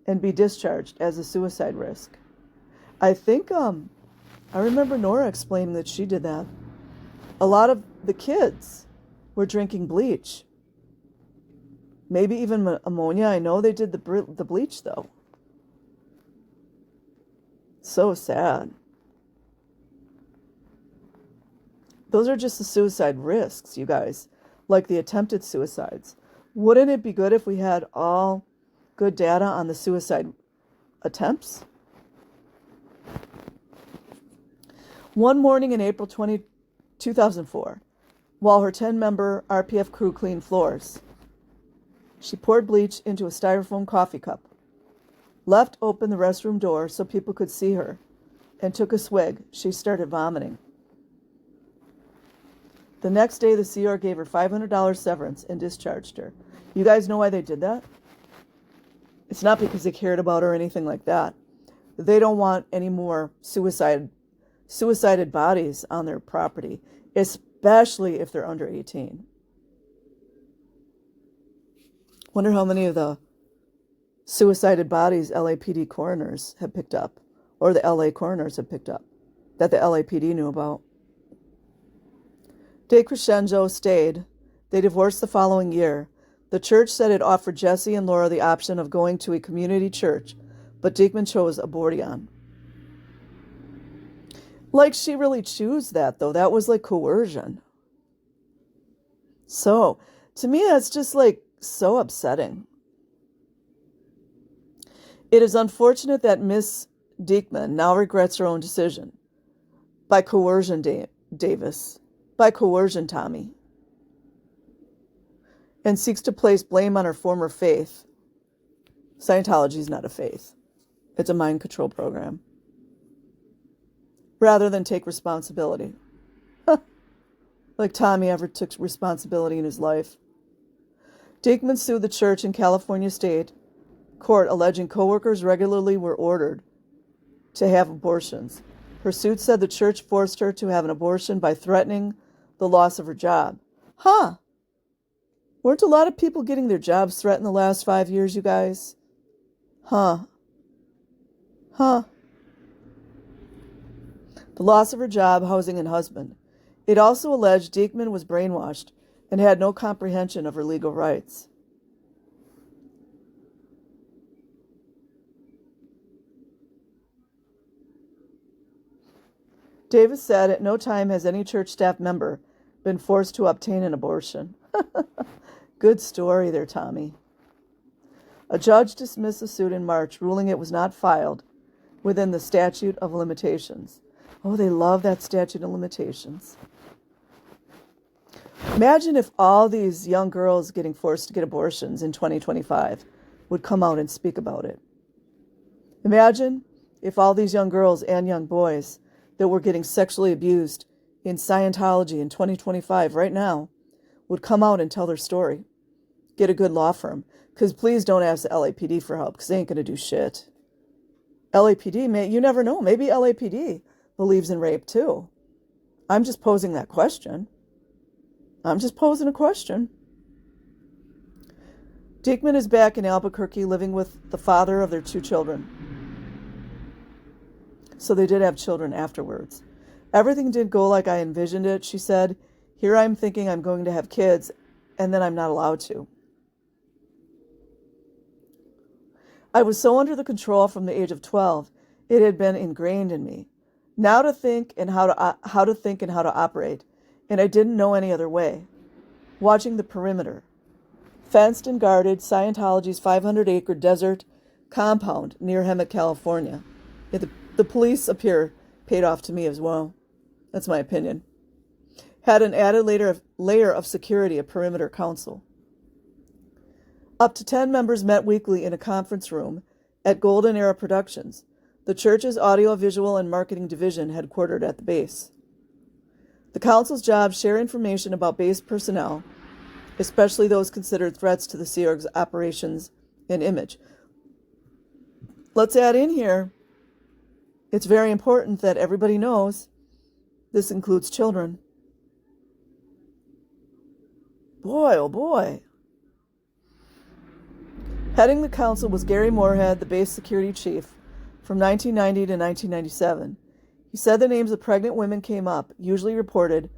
S1: and be discharged as a suicide risk. I think, I remember Nora explaining that she did that. A lot of the kids were drinking bleach. Maybe even ammonia. I know they did the bleach, though. So sad. Those are just the suicide risks, you guys. Like the attempted suicides. Wouldn't it be good if we had all good data on the suicide attempts? One morning in April 2004, while her 10-member RPF crew cleaned floors, she poured bleach into a styrofoam coffee cup, left open the restroom door so people could see her, and took a swig. She started vomiting. The next day, the Sea Org gave her $500 severance and discharged her. You guys know why they did that? It's not because they cared about her or anything like that. They don't want any more suicided bodies on their property, especially if they're under 18. Wonder how many of the suicided bodies LAPD coroners have picked up, or the LA coroners have picked up, that the LAPD knew about. DeCrescenzo stayed. They divorced the following year. The church said it offered Jesse and Laura the option of going to a community church, but Diekman chose abortion. Like she really chose that, though. That was like coercion. So, to me, that's just like so upsetting. It is unfortunate that Miss Diekman now regrets her own decision. By coercion, Davis. By coercion, Tommy. And seeks to place blame on her former faith. Scientology is not a faith. It's a mind control program. Rather than take responsibility. Like Tommy ever took responsibility in his life. Diekman sued the church in California State Court, alleging coworkers regularly were ordered to have abortions. Her suit said the church forced her to have an abortion by threatening the loss of her job. Weren't a lot of people getting their jobs threatened the last 5 years, you guys? The loss of her job, housing, and husband. It also alleged Diekman was brainwashed and had no comprehension of her legal rights. Davis said, at no time has any church staff member been forced to obtain an abortion. Good story there, Tommy. A judge dismissed the suit in March, ruling it was not filed within the statute of limitations. Oh, they love that statute of limitations. Imagine if all these young girls getting forced to get abortions in 2025 would come out and speak about it. Imagine if all these young girls and young boys that were getting sexually abused in Scientology in 2025 right now would come out and tell their story. Get a good law firm. Because please don't ask the LAPD for help, because they ain't going to do shit. LAPD, you never know. Maybe LAPD believes in rape too. I'm just posing that question. I'm just posing a question. Diekman is back in Albuquerque living with the father of their 2 children. So they did have children afterwards. Everything didn't go like I envisioned it, she said. Here I'm thinking I'm going to have kids, and then I'm not allowed to. I was so under the control from the age of 12, it had been ingrained in me. Now to think and how to think and how to operate, and I didn't know any other way. Watching the perimeter. Fenced and guarded Scientology's 500-acre desert compound near Hemet, California. The police appear paid off to me as well. That's my opinion. had an added layer of security, a perimeter council. Up to 10 members met weekly in a conference room at Golden Era Productions, the church's audiovisual and marketing division headquartered at the base. The council's jobs share information about base personnel, especially those considered threats to the Sea Org's operations and image. Let's add in here, it's very important that everybody knows this includes children. Boy, oh boy. Heading the council was Gary Moorhead, the base security chief, from 1990 to 1997. He said the names of pregnant women came up, usually reported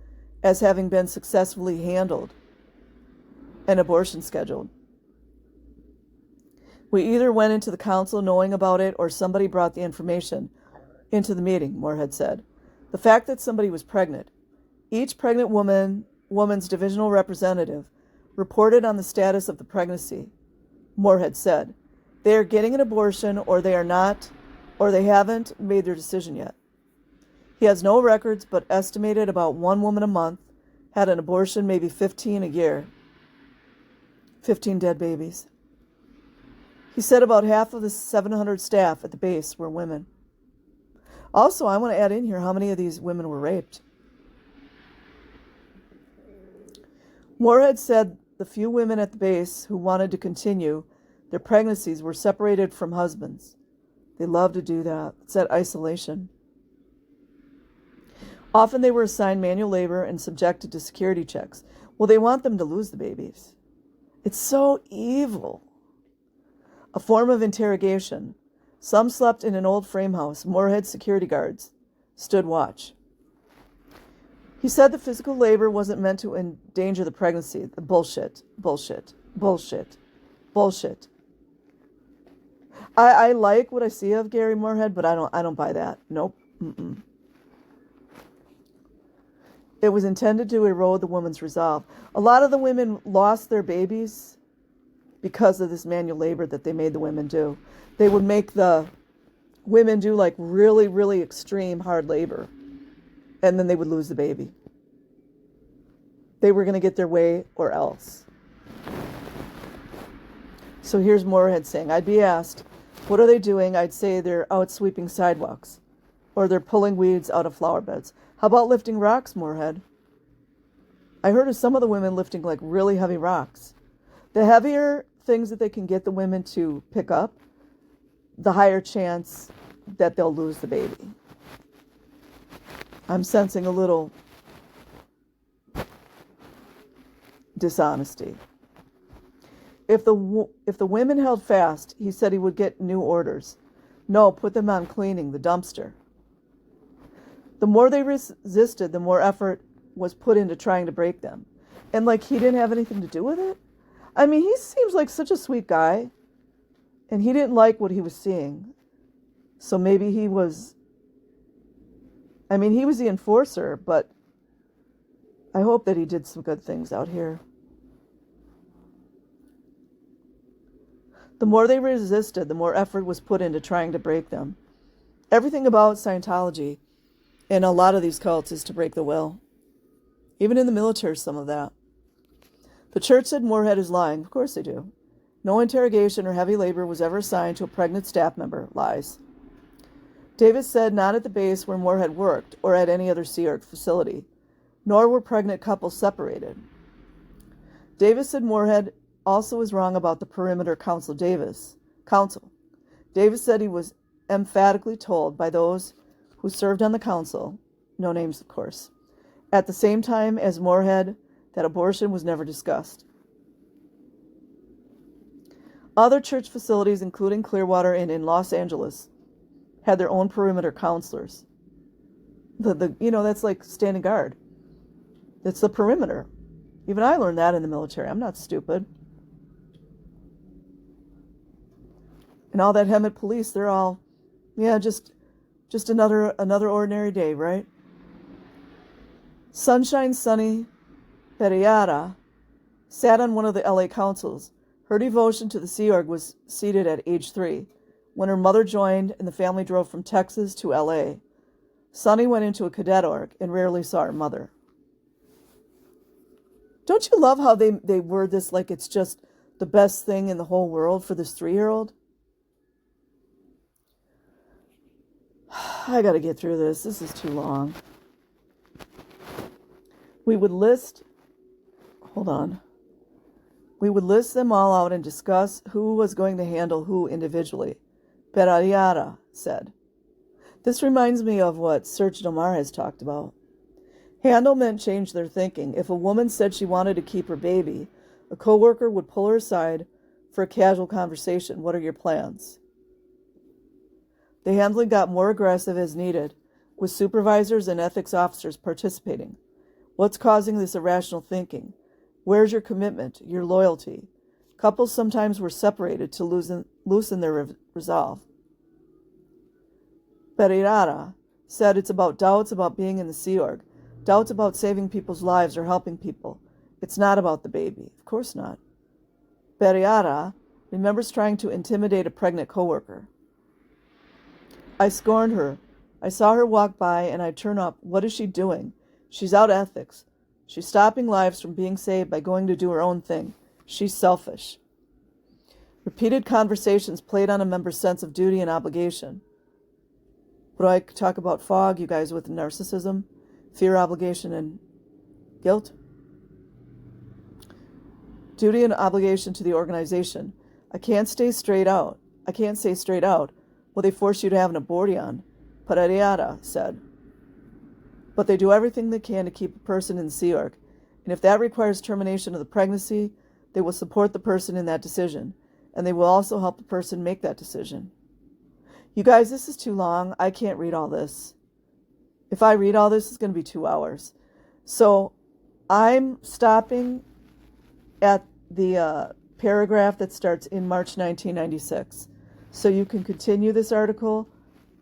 S1: as having been successfully handled, and abortion scheduled. We either went into the council knowing about it or somebody brought the information into the meeting, Moorhead said. The fact that somebody was pregnant. Each pregnant woman's divisional representative reported on the status of the pregnancy, Moorhead said. They are getting an abortion or they are not, or they haven't made their decision yet. He has no records, but estimated about 1 woman a month had an abortion, maybe 15 a year. 15 dead babies. He said about half of the 700 staff at the base were women. Also, I want to add in here how many of these women were raped. Moorhead said the few women at the base who wanted to continue their pregnancies were separated from husbands. They love to do that. It's that isolation. Often they were assigned manual labor and subjected to security checks. Well, they want them to lose the babies. It's so evil. A form of interrogation. Some slept in an old frame house. Moorhead security guards stood watch. He said the physical labor wasn't meant to endanger the pregnancy. The bullshit. I like what I see of Gary Moorhead, but I don't buy that. Nope. Mm-mm. It was intended to erode the woman's resolve. A lot of the women lost their babies because of this manual labor that they made the women do. They would make the women do like really, really extreme hard labor, and then they would lose the baby. They were going to get their way or else. So here's Moorhead saying, I'd be asked, what are they doing? I'd say they're out sweeping sidewalks, or they're pulling weeds out of flower beds. How about lifting rocks, Moorhead? I heard of some of the women lifting like really heavy rocks. The heavier things that they can get the women to pick up, the higher chance that they'll lose the baby. I'm sensing a little dishonesty. If the women held fast, he said he would get new orders. No, put them on cleaning the dumpster. The more they resisted, the more effort was put into trying to break them. And like he didn't have anything to do with it? I mean, he seems like such a sweet guy. And he didn't like what he was seeing. So maybe he was the enforcer, but I hope that he did some good things out here. The more they resisted, the more effort was put into trying to break them. Everything about Scientology and a lot of these cults is to break the will. Even in the military, some of that. The church said Moorhead is lying. Of course they do. No interrogation or heavy labor was ever assigned to a pregnant staff member. Lies. Davis said not at the base where Moorhead worked or at any other Sea Org facility, nor were pregnant couples separated. Davis said Moorhead also was wrong about the perimeter council. Davis said he was emphatically told by those who served on the council, no names of course, at the same time as Moorhead, that abortion was never discussed. Other church facilities, including Clearwater and in Los Angeles, had their own perimeter counselors. That's like standing guard. It's the perimeter. Even I learned that in the military. I'm not stupid. And all that Hemet police, they're all, just another ordinary day, right? Sunshine Sunny Pereira sat on one of the LA councils. Her devotion to the Sea Org was seated at age 3, when her mother joined and the family drove from Texas to LA. Sunny went into a cadet org and rarely saw her mother. Don't you love how they word this like it's just the best thing in the whole world for this 3-year-old? I got to get through this. This is too long. We would list them all out and discuss who was going to handle who individually, Perariara said. This reminds me of what Serge Domar has talked about. Handle meant change their thinking. If a woman said she wanted to keep her baby, a coworker would pull her aside for a casual conversation. What are your plans? The handling got more aggressive as needed, with supervisors and ethics officers participating. What's causing this irrational thinking? Where's your commitment, your loyalty? Couples sometimes were separated to loosen their resolve. Pereira said it's about doubts about being in the Sea Org, doubts about saving people's lives or helping people. It's not about the baby. Of course not. Pereira remembers trying to intimidate a pregnant coworker. I scorned her. I saw her walk by and I'd turn up. What is she doing? She's out ethics. She's stopping lives from being saved by going to do her own thing. She's selfish. Repeated conversations played on a member's sense of duty and obligation. What do I talk about fog, you guys, with narcissism, fear, obligation, and guilt? Duty and obligation to the organization. I can't say straight out. Well, they force you to have an abortion, Pereira said. But they do everything they can to keep a person in the Sea Org, and if that requires termination of the pregnancy, they will support the person in that decision, and they will also help the person make that decision. You guys, this is too long. I can't read all this. If I read all this, it's going to be 2 hours. So I'm stopping at the paragraph that starts in March 1996. So you can continue this article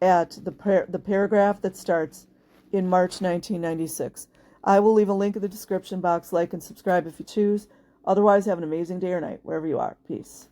S1: at the paragraph that starts in March 1996. I will leave a link in the description box. Like and subscribe if you choose. Otherwise, have an amazing day or night, wherever you are. Peace.